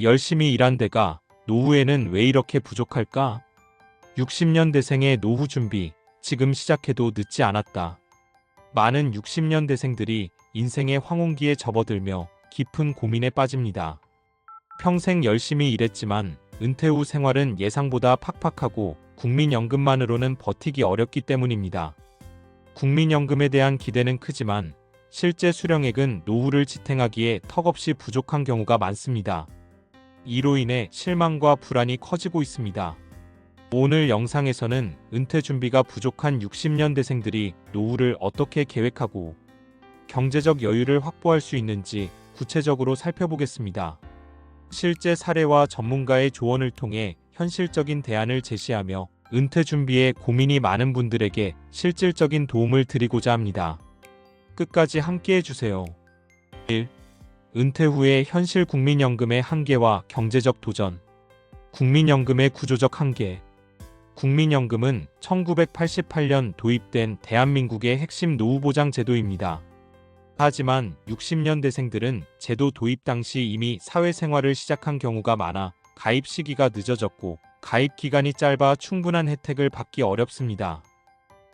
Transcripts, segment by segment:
열심히 일한 데가 노후에는 왜 이렇게 부족할까? 60년대생의 노후 준비, 지금 시작해도 늦지 않았다. 많은 60년대생들이 인생의 황혼기에 접어들며 깊은 고민에 빠집니다. 평생 열심히 일했지만 은퇴 후 생활은 예상보다 팍팍하고 국민연금만으로는 버티기 어렵기 때문입니다. 국민연금에 대한 기대는 크지만 실제 수령액은 노후를 지탱하기에 턱없이 부족한 경우가 많습니다. 이로 인해 실망과 불안이 커지고 있습니다. 오늘 영상에서는 은퇴 준비가 부족한 60년대생들이 노후를 어떻게 계획하고 경제적 여유를 확보할 수 있는지 구체적으로 살펴보겠습니다. 실제 사례와 전문가의 조언을 통해 현실적인 대안을 제시하며 은퇴 준비에 고민이 많은 분들에게 실질적인 도움을 드리고자 합니다. 끝까지 함께 해주세요. 1. 은퇴 후의 현실 국민연금의 한계와 경제적 도전. 국민연금의 구조적 한계. 국민연금은 1988년 도입된 대한민국의 핵심 노후보장 제도입니다. 하지만 60년대생들은 제도 도입 당시 이미 사회생활을 시작한 경우가 많아 가입 시기가 늦어졌고 가입 기간이 짧아 충분한 혜택을 받기 어렵습니다.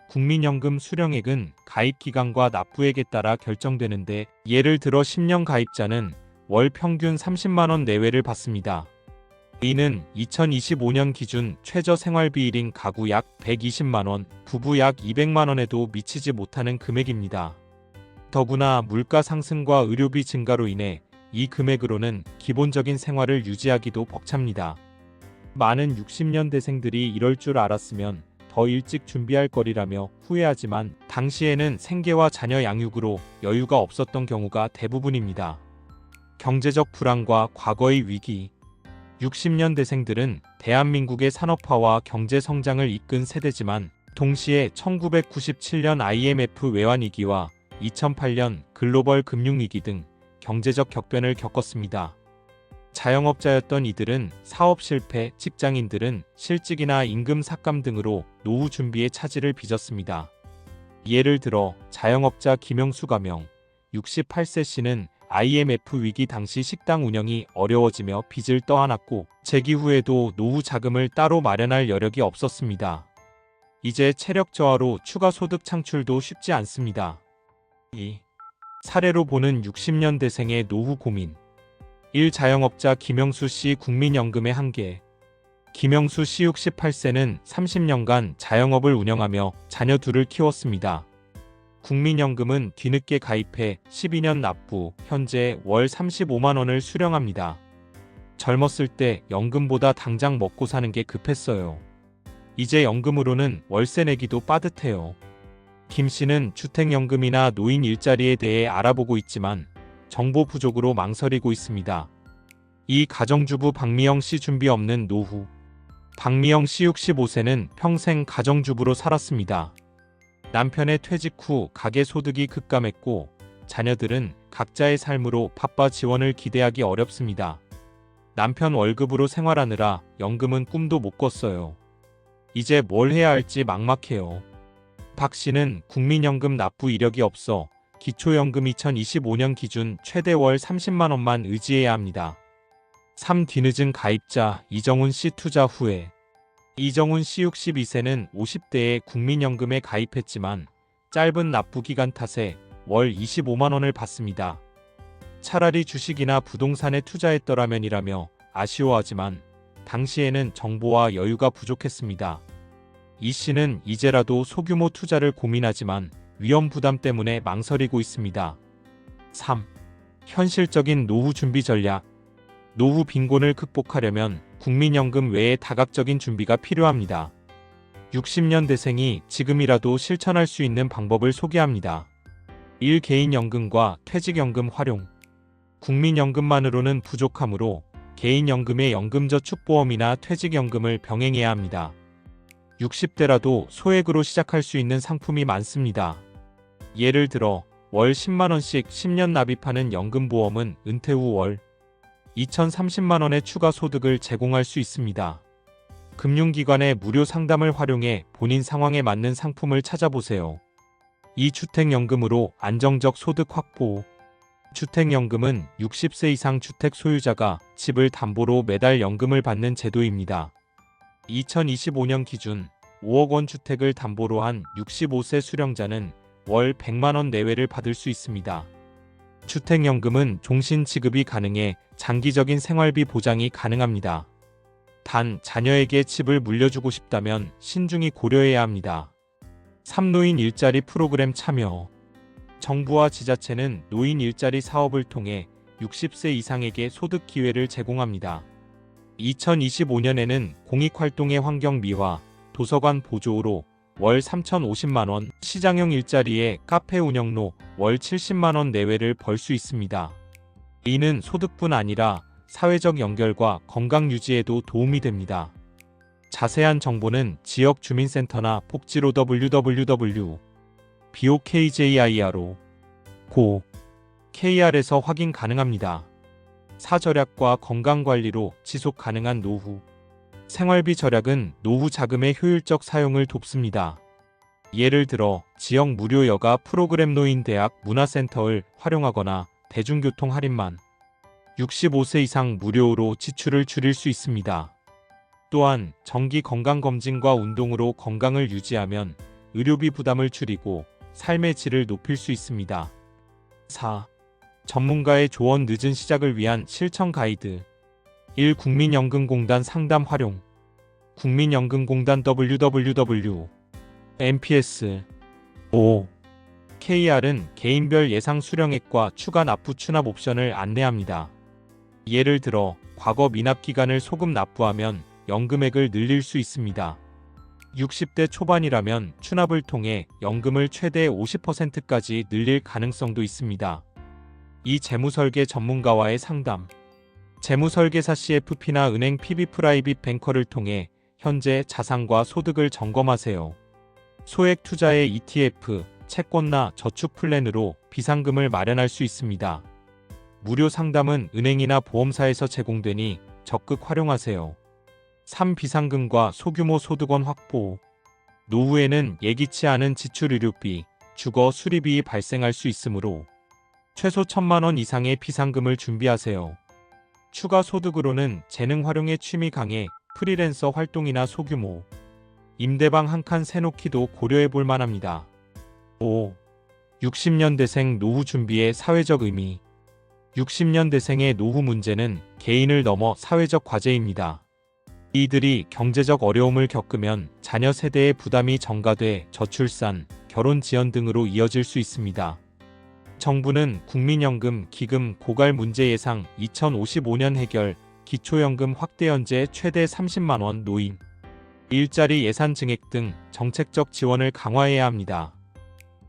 국민연금 수령액은 가입 기간과 납부액에 따라 결정되는데 예를 들어 10년 가입자는 월 평균 30만원 내외를 받습니다. 이는 2025년 기준 최저 생활비 1인 가구 약 120만원, 부부 약 200만원에도 미치지 못하는 금액입니다. 더구나 물가 상승과 의료비 증가로 인해 이 금액으로는 기본적인 생활을 유지하기도 벅찹니다. 많은 60년대생들이 이럴 줄 알았으면 더 일찍 준비할 거리라며 후회하지만 당시에는 생계와 자녀 양육으로 여유가 없었던 경우가 대부분입니다. 경제적 불안과 과거의 위기. 60년대생들은 대한민국의 산업화와 경제 성장을 이끈 세대지만 동시에 1997년 IMF 외환위기와 2008년 글로벌 금융위기 등 경제적 격변을 겪었습니다. 자영업자였던 이들은 사업 실패, 직장인들은 실직이나 임금 삭감 등으로 노후 준비에 차질을 빚었습니다. 예를 들어 자영업자 김영수 가명 68세 씨는 IMF 위기 당시 식당 운영이 어려워지며 빚을 떠안았고 재기 후에도 노후 자금을 따로 마련할 여력이 없었습니다. 이제 체력 저하로 추가 소득 창출도 쉽지 않습니다. 2. 사례로 보는 60년대생의 노후 고민. 1. 자영업자 김영수 씨 국민연금의 한계. 김영수 씨 68세는 30년간 자영업을 운영하며 자녀 둘을 키웠습니다. 국민연금은 뒤늦게 가입해 12년 납부, 현재 월 35만원을 수령합니다. 젊었을 때 연금보다 당장 먹고 사는 게 급했어요. 이제 연금으로는 월세 내기도 빠듯해요. 김 씨는 주택연금이나 노인 일자리에 대해 알아보고 있지만 정보 부족으로 망설이고 있습니다. 이 가정주부 박미영 씨 준비 없는 노후. 박미영 씨 65세는 평생 가정주부로 살았습니다. 남편의 퇴직 후 가계 소득이 급감했고 자녀들은 각자의 삶으로 바빠 지원을 기대하기 어렵습니다. 남편 월급으로 생활하느라 연금은 꿈도 못 꿨어요. 이제 뭘 해야 할지 막막해요. 박 씨는 국민연금 납부 이력이 없어 기초연금 2025년 기준 최대 월 30만원만 의지해야 합니다. 3. 뒤늦은 가입자 이정훈 씨 투자 후에. 이정훈 씨 62세는 50대에 국민연금에 가입했지만 짧은 납부 기간 탓에 월 25만원을 받습니다. 차라리 주식이나 부동산에 투자했더라면이라며 아쉬워하지만 당시에는 정보와 여유가 부족했습니다. 이 씨는 이제라도 소규모 투자를 고민하지만 위험 부담 때문에 망설이고 있습니다. 3. 현실적인 노후 준비 전략. 노후 빈곤을 극복하려면 국민연금 외에 다각적인 준비가 필요합니다. 60년대생이 지금이라도 실천할 수 있는 방법을 소개합니다. 1. 개인연금과 퇴직연금 활용. 국민연금만으로는 부족하므로 개인연금의 연금저축보험이나 퇴직연금을 병행해야 합니다. 60대라도 소액으로 시작할 수 있는 상품이 많습니다. 예를 들어 월 10만원씩 10년 납입하는 연금보험은 은퇴 후 월 2030만원의 추가 소득을 제공할 수 있습니다. 금융기관의 무료 상담을 활용해 본인 상황에 맞는 상품을 찾아보세요. 이 주택연금으로 안정적 소득 확보. 주택연금은 60세 이상 주택 소유자가 집을 담보로 매달 연금을 받는 제도입니다. 2025년 기준 5억 원 주택을 담보로 한 65세 수령자는 월 100만 원 내외를 받을 수 있습니다. 주택연금은 종신 지급이 가능해 장기적인 생활비 보장이 가능합니다. 단, 자녀에게 집을 물려주고 싶다면 신중히 고려해야 합니다. 3노인 일자리 프로그램 참여. 정부와 지자체는 노인 일자리 사업을 통해 60세 이상에게 소득 기회를 제공합니다. 2025년에는 공익활동의 환경 미화, 도서관 보조로 월 3,050만 원, 시장형 일자리에 카페 운영로 월 70만 원 내외를 벌 수 있습니다. 이는 소득뿐 아니라 사회적 연결과 건강 유지에도 도움이 됩니다. 자세한 정보는 지역 주민센터나 복지로 www.bokjiro KR에서 확인 가능합니다. 사절약과 건강관리로 지속 가능한 노후. 생활비 절약은 노후 자금의 효율적 사용을 돕습니다. 예를 들어 지역 무료 여가 프로그램 노인 대학 문화센터를 활용하거나 대중교통 할인만 65세 이상 무료로 지출을 줄일 수 있습니다. 또한 정기 건강검진과 운동으로 건강을 유지하면 의료비 부담을 줄이고 삶의 질을 높일 수 있습니다. 4. 전문가의 조언. 늦은 시작을 위한 실천 가이드. 1. 국민연금공단 상담 활용. 국민연금공단 www.mps 5. KR은 개인별 예상 수령액과 추가 납부 추납 옵션을 안내합니다. 예를 들어 과거 미납 기간을 소급 납부하면 연금액을 늘릴 수 있습니다. 60대 초반이라면 추납을 통해 연금을 최대 50%까지 늘릴 가능성도 있습니다. 이 재무설계 전문가와의 상담. 재무설계사 CFP나 은행 PB 프라이빗 뱅커를 통해 현재 자산과 소득을 점검하세요. 소액 투자의 ETF, 채권나 저축 플랜으로 비상금을 마련할 수 있습니다. 무료 상담은 은행이나 보험사에서 제공되니 적극 활용하세요. 3. 비상금과 소규모 소득원 확보. 노후에는 예기치 않은 지출 의료비, 주거 수리비 발생할 수 있으므로 최소 1,000만 원 이상의 비상금을 준비하세요. 추가 소득으로는 재능 활용의 취미 강의, 프리랜서 활동이나 소규모 임대방 한 칸 세놓기도 고려해 볼 만합니다. 5. 60년대생 노후 준비의 사회적 의미. 60년대생의 노후 문제는 개인을 넘어 사회적 과제입니다. 이들이 경제적 어려움을 겪으면 자녀 세대의 부담이 전가돼 저출산, 결혼 지연 등으로 이어질 수 있습니다. 정부는 국민연금 기금 고갈 문제 예상 2055년 해결, 기초연금 확대 연재 최대 30만 원 노인, 일자리 예산 증액 등 정책적 지원을 강화해야 합니다.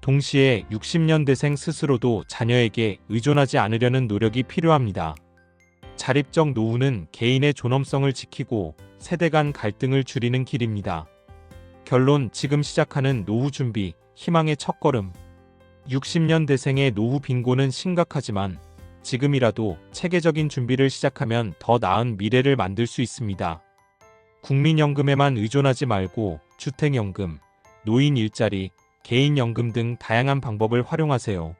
동시에 60년대생 스스로도 자녀에게 의존하지 않으려는 노력이 필요합니다. 자립적 노후는 개인의 존엄성을 지키고 세대 간 갈등을 줄이는 길입니다. 결론. 지금 시작하는 노후 준비, 희망의 첫걸음. 60년대생의 노후 빈곤은 심각하지만 지금이라도 체계적인 준비를 시작하면 더 나은 미래를 만들 수 있습니다. 국민연금에만 의존하지 말고 주택연금, 노인 일자리, 개인연금 등 다양한 방법을 활용하세요.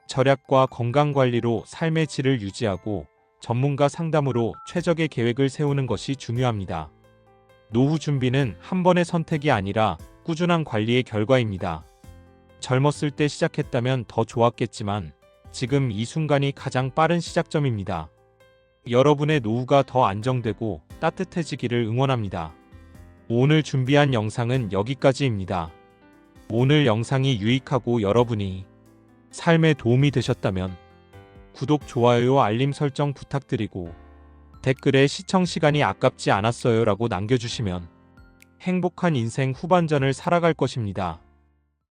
절약과 건강관리로 삶의 질을 유지하고 전문가 상담으로 최적의 계획을 세우는 것이 중요합니다. 노후 준비는 한 번의 선택이 아니라 꾸준한 관리의 결과입니다. 젊었을 때 시작했다면 더 좋았겠지만 지금 이 순간이 가장 빠른 시작점입니다. 여러분의 노후가 더 안정되고 따뜻해지기를 응원합니다. 오늘 준비한 영상은 여기까지입니다. 오늘 영상이 유익하고 여러분이 삶에 도움이 되셨다면 구독, 좋아요, 알림 설정 부탁드리고 댓글에 시청 시간이 아깝지 않았어요 라고 남겨주시면 행복한 인생 후반전을 살아갈 것입니다.